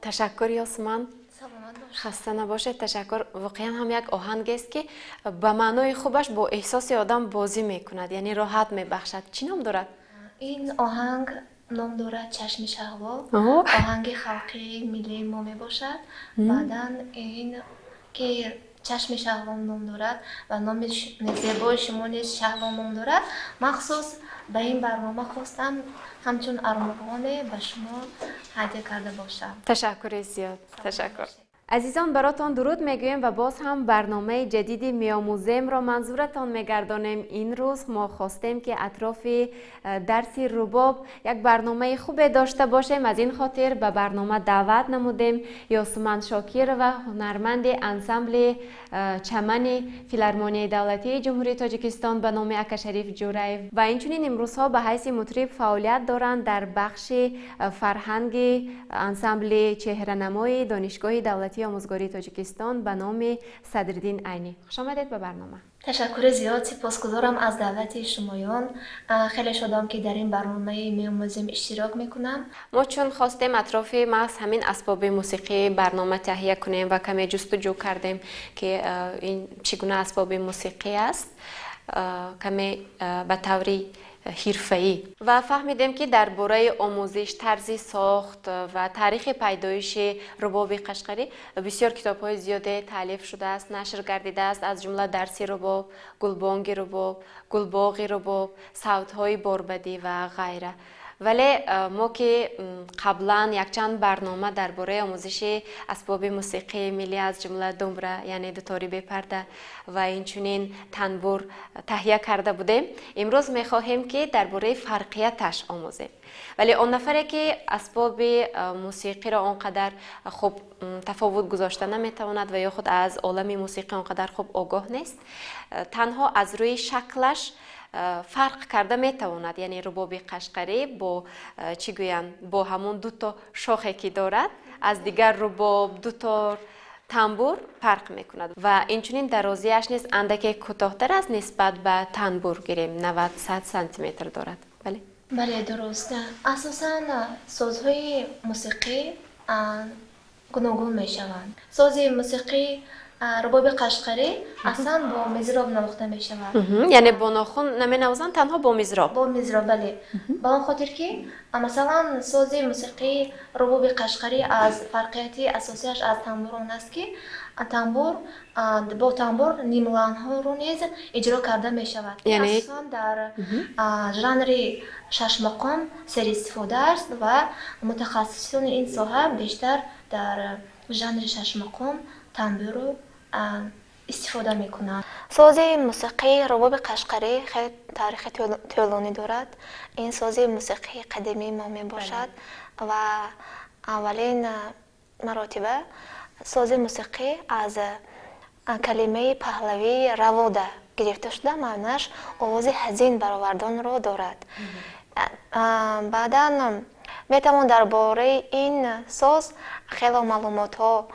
تشکر یاسمن. خسته نباشید. تشکر. واقعا هم یک آهنگ است که به معنای خوبش با احساس آدم بازی میکند، یعنی راحت میبخشد. چی نام دارد؟ این آهنگ نام دارد چشم شهوا. آهنگ خلقی ملی ما می باشد. بعدا این که چشم شهوا نام دارد و نام زیبای شما نیز شهوا نام دارد، مخصوص به این برنامه خواستم همچون ارمغان به شما هدیه کرده باشم. تشکر زیاد. تشکر. عزیزان براتان درود میگویم و باز هم برنامه جدیدی میآموزیم را منظورتان میگردانیم. این روز ما خواستیم که اطراف درس رباب یک برنامه خوب داشته باشیم. از این خاطر به برنامه دعوت نمودیم یاسمن شاکر و هنرمند انسمبل چمن فیلارمونی دولتی جمهوری تاجیکستان به نام اکا شریف جورایف و اینچنین امروزها به حیث مطرب فعالیت دارند در بخش فرهنگ انسمبل چهره‌نمای دانشگاه دولتی آموزگاری تاجیکستان به نام صدرالدین عینی. خوش آمدید به برنامه. تشکر زیاد. سپاسگزارم از دعوت شمایان. خیلی شادم که در این برنامه میآموزیم اشتراک میکنم. ما چون خواستیم اطراف محض همین اسباب موسیقی برنامه تهیه کنیم و کمی جستجو کردیم که این چگونه اسباب موسیقی است، کمی به طوری حرفه‌ای و فهمیدیم که درباره آموزش، طرز ساخت و تاریخ پیدایش رباب قشقری بسیار کتاب‌های زیاده تالیف شده است، نشر گردیده است، از جمله درس رباب، گلبانگ رباب، گلباغ رباب، صوت‌های باربدی و غیره. ولی ما که قبلا یک چند برنامه درباره آموزش اسباب موسیقی ملی از جمله دمبره یعنی دوتاری به پرده و اینچنین تنبور تهیه کرده بودیم، امروز میخواهیم که درباره فرقیتش آموزیم. ولی اون نفری که اسباب موسیقی را آنقدر خوب تفاوت گذاشته نمیتواند و یا خود از عالم موسیقی آنقدر خوب آگاه نیست، تنها از روی شکلش فرق کرده میتواند. یعنی رباب قشقری با چی گویند با همون دو تا شاخه که دارد از دیگر رباب دو تا تنبور فرق میکند و اینچنین درازیش نیست اندکی کوتاه‌تر است نسبت به تنبور گیریم 90-100 سانتی متر دارد. بله درسته. اساساً سازهای موسیقی گوناگون میشوند. ساز موسیقی رباب قشقری اصلا با مزراب نواخته می شود. یعنی با ناخن نمی نوازند، تنها با مزراب. با مزراب بله. با آن خاطر که مثلا ساز موسیقی رباب قشقری از فرقیتی اساسیش از تنبور است که تنبور با تنبور نیملان ها رو نیز اجرا کرده می شود. یعنی اصلا در ژانر شش مقام سر استفاده است و متخصصان این ساحه بیشتر در ژانر شش مقام تنبور رو استفاده میکنند. ساز موسیقی رباب قشقری خیلی تاریخ طولانی دارد. این ساز موسیقی قدیمی ما می باشد و اولین مراتبه ساز موسیقی از کلمه پهلوی رواده گرفته شده، معنیش آواز حزین برآوردن را دارد. بعدا میتوان درباره این ساز خیلی معلومات ها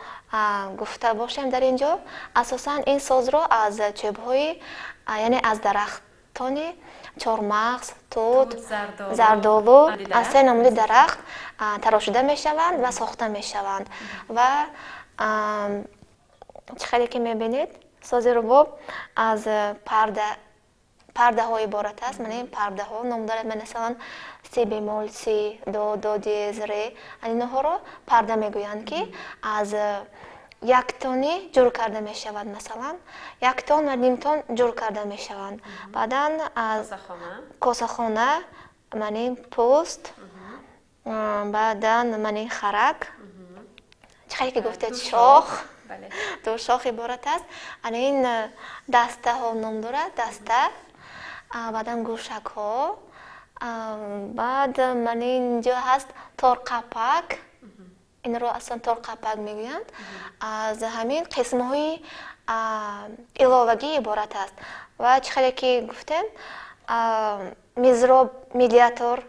گفته باشیم در اینجا. اساساً این ساز را از چوب‌های یعنی از درختان چهارمغز، توت، زردالو از سه نمونه درخت تراشیده میشوند و ساخته میشوند و چقدر که میبینید ساز رباب از پرده های عبارت است. من این پرده ها نام دارد، مثلا سی بیمول، سی، دو دیز، ری، اینها را پرده میگویند که از یک تانی جور کرده می شود. مثلا یک تان و نیم تان جور کرده می شوند. بعدا از کاسخانه من این پوست، بعدا من این خرک، چقدر که گفته شاخ، دو شاخ عبارت است. این دسته ها نام دارد، دسته، بعدا گوشک ها، بعد من اینجا هست ترقپک، این رو اصلا ترقپک میگویند. از همین قسم های علاوگی عبارت است و چقدر که گفتم مزراب مدیاتور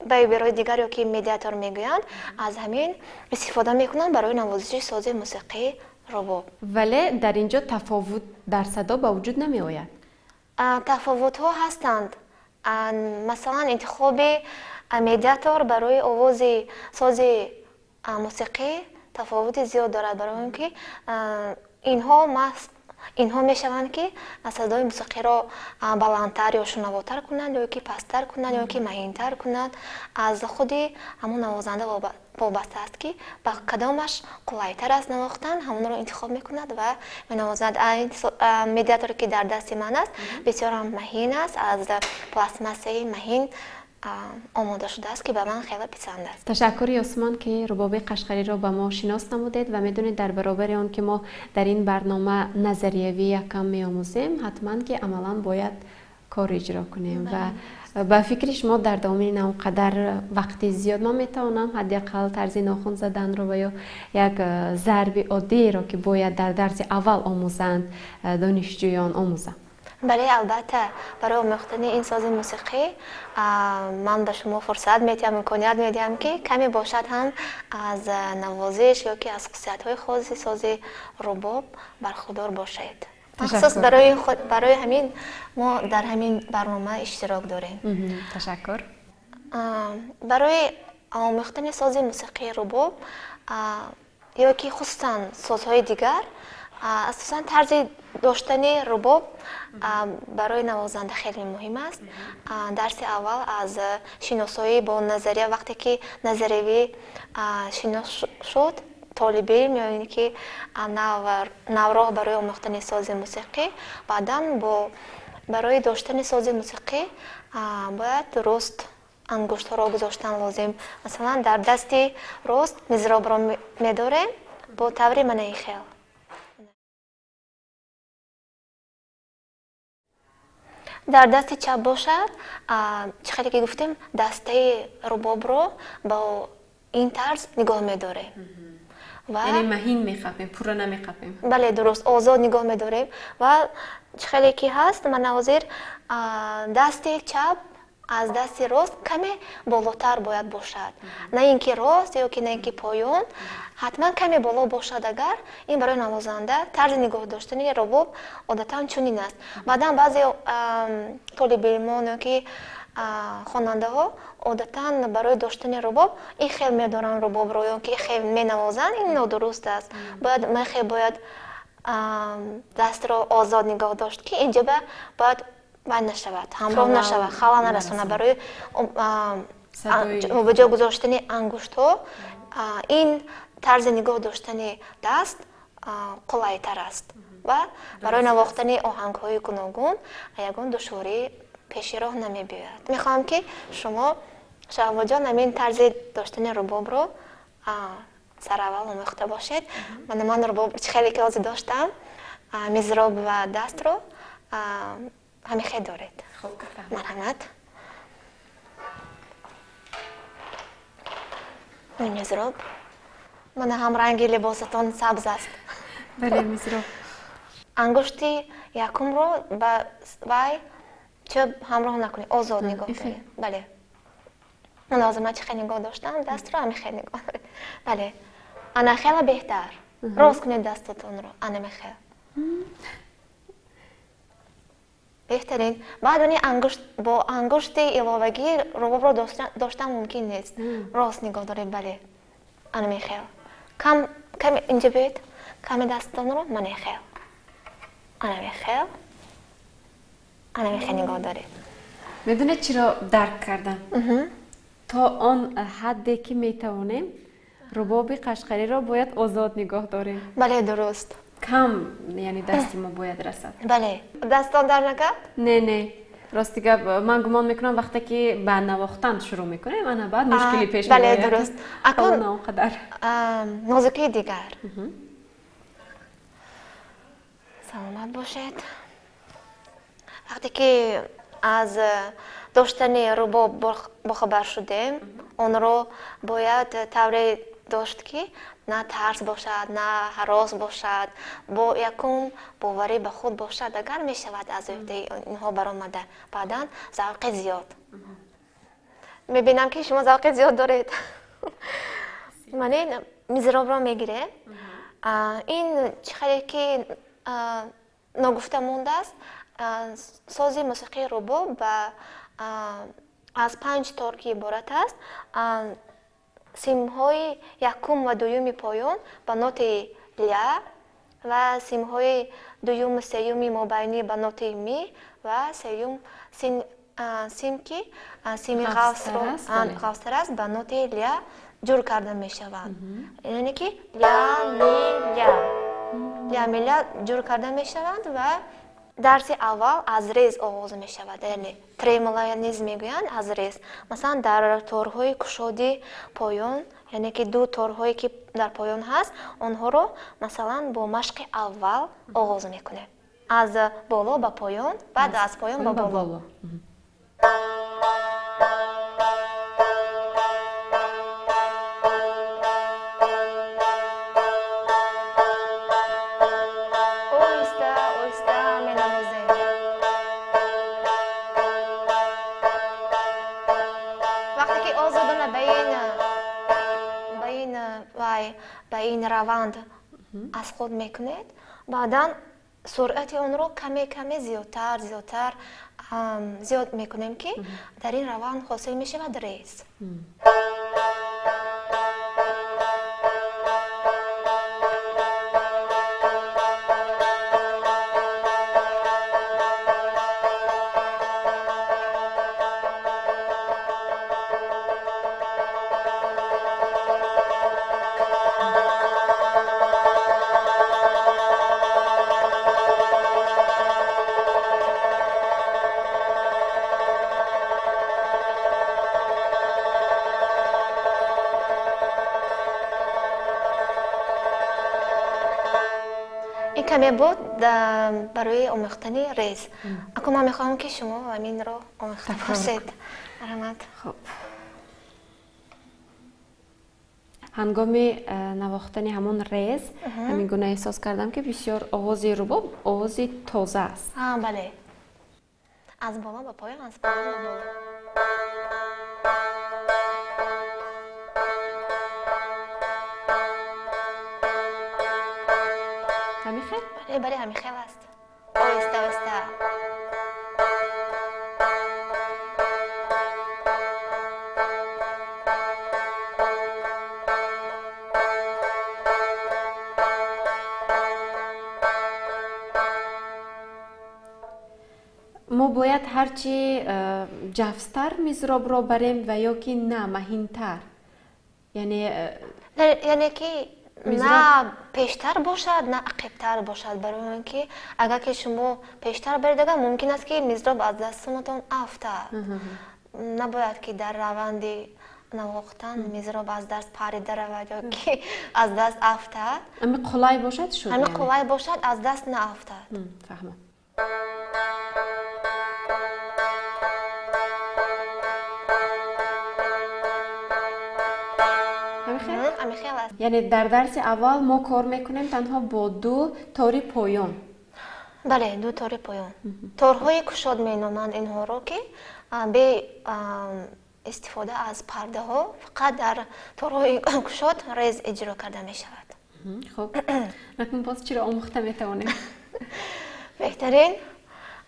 به برای دیگری که مدیاتور میگویند از همین استفاده میکنند برای نوازش ساز موسیقی رباب. ولی در اینجا تفاوت در صدا به وجود نمی آید؟ تفاوت ها هستند. مثلا انتخاب مدیاتور برای آواز ساز موسیقی تفاوت زیاد دارد، برای اینکه اینها میشوند که صدای موسیقی را بلندتر یا شنواتر کنند یا که پستر کنند یا که مهینتر کنند. از خود همون نوازنده وابسته است که با کدامش قلایتر است نواختن همون را انتخاب میکند و منوازد. این مدیاتوری که در دست من است بسیار هم مهین است، از پلاستماسی مهین آماده شده است که به من خیلی پسند است. تشکر یاسمان که رباب قشقری را به ما شناس نمودید و میدونید در برابر آن که ما در این برنامه نظریوی یکم میآموزیم، حتما که عملا باید کار اجرا کنیم و با فکر شما در دام این اونقدر وقتی زیاد ما میتوانم حداقل طرز ناخن زدن رو و یا یک ضرب عادی را که باید در درس اول آموزند دانشجویان آموزم. بله البته برای آموختن این ساز موسیقی من به شما فرصت میدم، امکانیت میدم که کمی باشد هم از نوازش یا که از خصوصیت‌های خاص ساز رباب برخوردار باشید. مخصوص برای همین ما در همین برنامه اشتراک داریم. تشکر. برای آموختن ساز موسیقی رباب یا که خصوصا سازهای دیگر اساساً طرز داشتن رباب برای نوازنده خیلی مهم است. درس اول از شناسایی با نظریه، وقتی که نظریه شناس شد طالب علم یا اینکه که نوراه برای آموختن ساز موسیقی، بعداً برای داشتن ساز موسیقی باید درست انگشت را گذاشتن لازم. مثلا در دست راست مزراب را می‌داریم با طور منعی خیل. در دست چپ باشد چقدر که گفتیم دسته رباب رو با این طرز نگاه می‌داریم. یعنی مهین می‌خوابیم، پورا نمی‌خوابیم. بله درست، آزاد نگاه می‌داریم و چقدر که هست من حاضر دست چپ از دست راست کمی بالاتر باید باشد، نه اینکه راست یا که نه اینکه پایون، حتما کمی بالا باشد. اگر این برای نوازنده طرز نگاه داشتن رباب عادتا چنین است. بعدا بعضی طالب علمان که خواننده ها عادتا برای داشتن رباب این خیل میدارن رباب رو یا که خیل مینوازن، این نادرست است. باید دست را آزاد نگاه داشت که اینجا باید نشود، همراه نشود، خلل نرسونه. برای به جا گذاشتن انگشت ها این طرز نگاه داشتن دست قلایتر است و برای نواختن آهنگ های گوناگون یگان دشواری پیش راه نمی بیاید. میخوام که شما شهوار جان همین طرز داشتن رباب رو سر اول آموخته باشید. من رباب خیلی که آزی داشتم، مزراب و دست رو همین خیلی دارید. مرحمت. این مزراب من هم رنگی لباستان سبز است. بله مزراب. انگشتی یکم رو با وای چوب همراه نکنی، آزاد نگاه کنی. بله. من لازم چه خیلی نگاه داشتم، دست رو همین خیلی نگاه دارید. بله. انا خیلی بهتر. راست کنید دستتون رو. انا میخوام. بهترین. بعد اون با انگشت علاوه‌ای رباب رو داشتن ممکن نیست. راست نگاه دارید. بله. انا میخوام. کم اینجا بید. کم دستتون رو من میخوام. انا میخوام. انا میخوام نگاه دارید. میدونید چرا درک کردم؟ تا آن حدی که میتوانیم رباب قشقری را باید آزاد نگاه داریم. بله درست. کم یعنی دستی ما باید رسد. بله. دستان در نکرد؟ نه راستی که من گمان میکنم وقتی که به نواختن شروع میکنیم من بعد مشکلی پیش میاد. بله میاد. درست. اکنون اونقدر نازکی دیگر. سلامت باشید. وقتی که از داشتن رباب بخبر شدیم، اون رو باید طوری داشت که نه ترس باشد، نه هراس باشد، با یکم باوری به خود باشد. اگر می شود از اینها برآمده بعداً ذوق زیاد. میبینم که شما ذوق زیاد دارید. من این مزراب را میگیره. این چقدر که نگفته مونده است، ساز موسیقی رباب از 5 تار که عبارت است. симҳои якум ва дуюми поён ба ноти ля ва симҳои дуюму сеюми мобайнӣ ба ноти ми ва сеюм симки сими ғавстар аст ба ноти ля ҷур карда мешаванд. яъне ки ля ми ля ҷур карда мешаванд ва дарси аввал аз рез оғоз мешавад, яъне тремолонизм мегӯянд аз рез. Масалан дар торҳои кушоди поён, яъне ки ду торҳое ки дар поён ҳаст, онҳоро масалан бо машқи аввал оғоз мекунем. аз боло ба поён, баъд аз поён ба боло. ба ин раванд аз худ мекунед, баъдан суръати онро каме зиёдтар зиёд мекунем ки дар ин раванд ҳосил мешавад рез. این کمی بود برای آموختن ریز. اما من میخوام که شما همین رو آموخته باشید. رحمت. خب. هنگامی نواختن همون ریز همین گونه احساس کردم که بسیار آوازی رباب آوازی تازه است. بله. از بالا به پایین، از پایین به بالا. بله همین خیلی است. آهسته. ما باید هرچی جفستر میزراب را بریم و یا که نه مهینتر، یعنی که نه پیشتر باشد نه عقب‌تر باشد، برای اینکه اگر که شما پیشتر برید ممکن است که میزراب از دستتون افتد. نباید که در روند نواختن میزراب از دست پرید رود یا که از دست افتد. همین قلای باشد شد، همین قلای باشد از دست نافتد. فهمم. یعنی در درس اول ما کار میکنیم تنها با دو تاری پایان. بله، دو تاری پایان. تارهای کشاد مینامند اینها رو که به استفاده از پرده ها فقط در تارهای کشاد ریز اجرا کرده می شود. خب، نکنم باز چرا آموخته میتوانیم؟ بهترین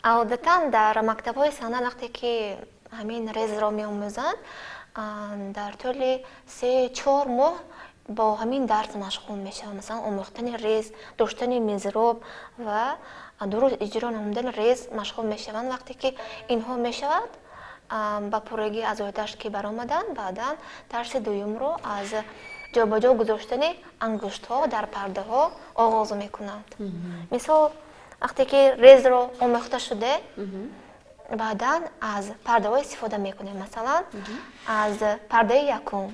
عادتا در مکتب های سنن وقتی که همین ریز را می آموزند در طول 3-4 ماه با همین درس مشغول میشه. مثلا آموختن ریز، داشتن میزراب و درست اجرا نمودن ریز مشغول میشوند. وقتی که اینها میشود با پورگی از آیدش که برآمدن، بعدا درس دوم رو از جابجا گذاشتن انگشت ها در پرده ها آغاز میکنند. مثلا وقتی که ریز رو آموخته شده بعدا از پرده ها استفاده میکنیم. مثلا از پرده یکم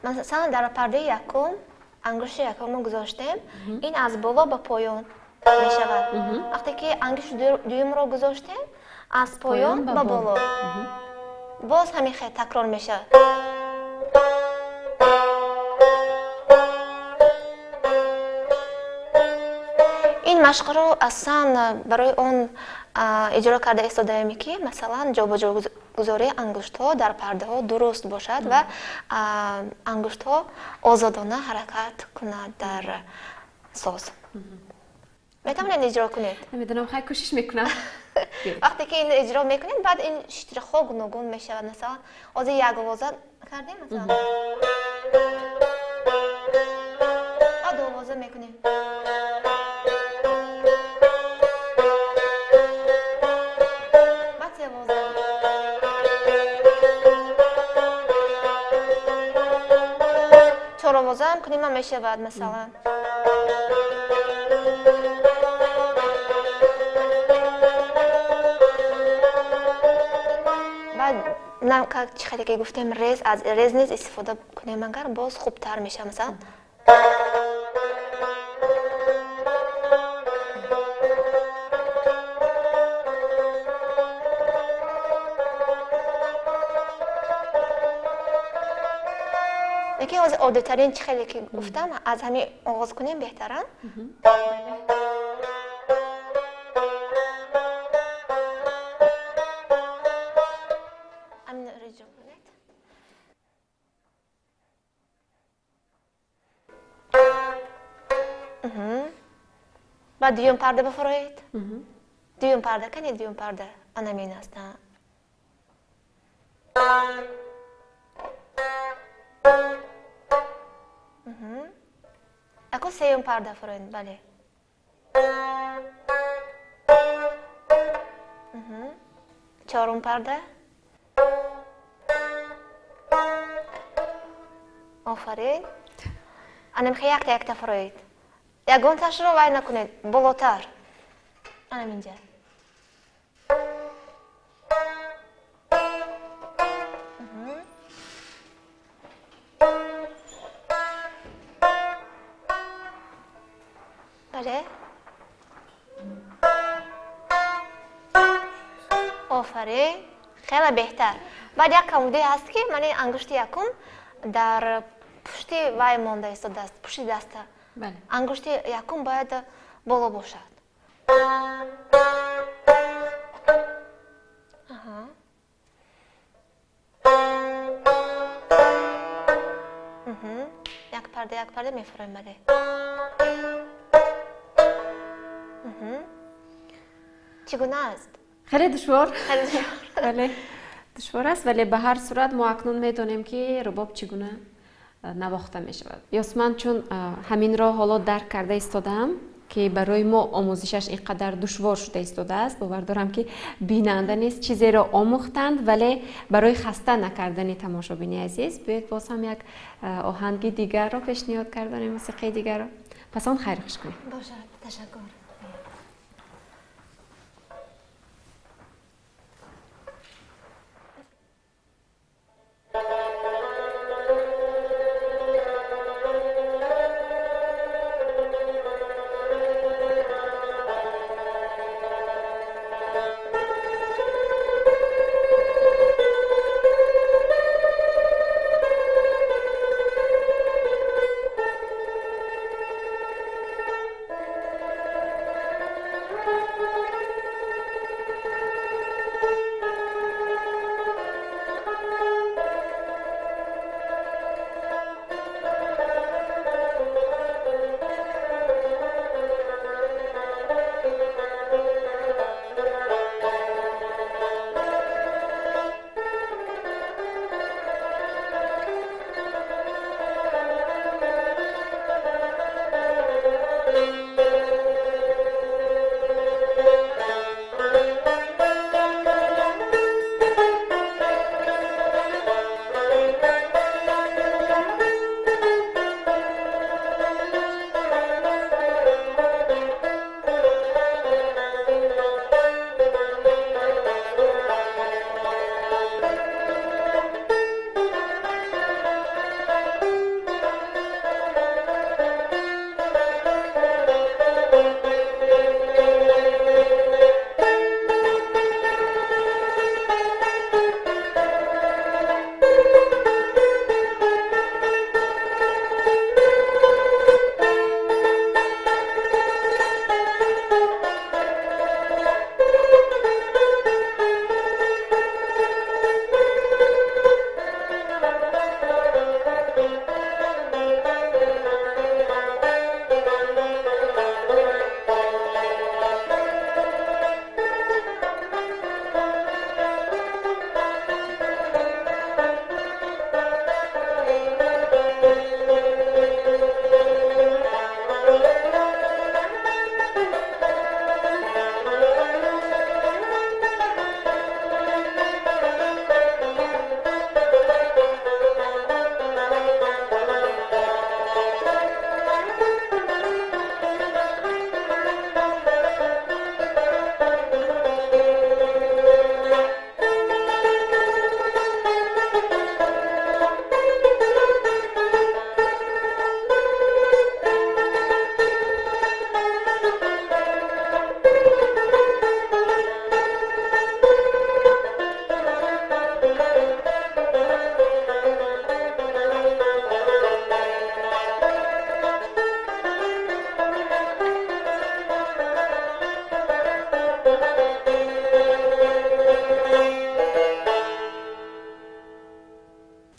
مثلا در پرده یکم انگشت یکم رو گذاشتیم، این از بالا به پایان می شود. وقتی که انگشت دوم رو گذاشتیم از پایان به بالا، باز همین خیلی تکرار می شود. машқро асан барои он иҷро карда истодаем ки масалан ҷобаҷогузории ангуштҳо дар пардаҳо дуруст бошад ва ангуштҳо озодона ҳаракат кунад дар соз. метавонед иҷро кунед? намедонам, хай кӯшиш мекунам. вақте ки ин иҷро мекунед баъд ин штрихҳо гуногун мешавад. масалан ҳозир як овоза кардем, масалан баъд овоза мекунем. чоровоза ҳам кунем ҳам мешавад масалан. баъд чӣ хеле ки гуфтем рез, аз рез низ истифода кунем агар боз хубтар мешавад. масалан یکی از عادی‌ترین چیزی که گفتم از همین آغاز کنیم بهتره. همین رجوع کنید. بعد دیوم پرده بفرایید. دیوم پرده کنید، دیوم پرده آنامین است. اکو سیوم پرده فرایید، بله. چهارم پرده. آفرین. آنم خیلی یک فرایید. یگان تاش رو وای نکنید، بالاتر. آنم اینجا. بله. آفرین. خیلی بهتر. بعد یک کمودی هست که من این انگشت یکم در پشتی وای مانده است دست، پشتی دسته. بله. انگشت یکم باید بالا باشد. یک پرده میفرم بله. چگونه است؟ خیلی دشوار. بله. دشوار است ولی به هر صورت ما اکنون میدونیم که رباب چگونه نواخته می شود. یاسمن چون همین را حالا درک کرده ایستادم که برای ما آموزشش اینقدر دشوار شده ایستاده است، باور دارم که بیننده نیست چیزی را آموختند ولی برای خسته نکردن تماشابین عزیز بیاید باز هم یک آهنگ دیگر را پیشنهاد کردن، موسیقی دیگر را پس آن خیر خوش کنید. باشد، تشکر.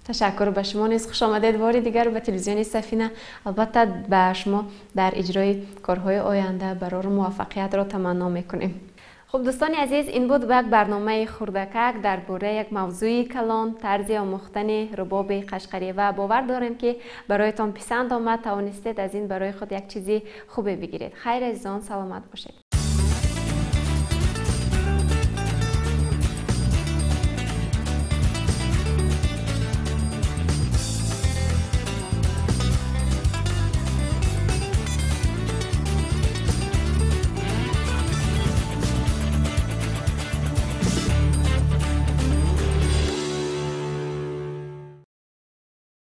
تشکر به شما نیز. خوش آمدید باری دیگر به تلویزیون سفینه. البته به شما در اجرای کارهای آینده برای موفقیت را تمنا میکنیم. خب دوستان عزیز، این بود یک برنامه خردکک درباره یک موضوع کلان، طرز آموختن رباب قشقری و باور داریم که برایتان پسند آمد، توانستید از این برای خود یک چیزی خوبی بگیرید. خیر عزیزان، سلامت باشید.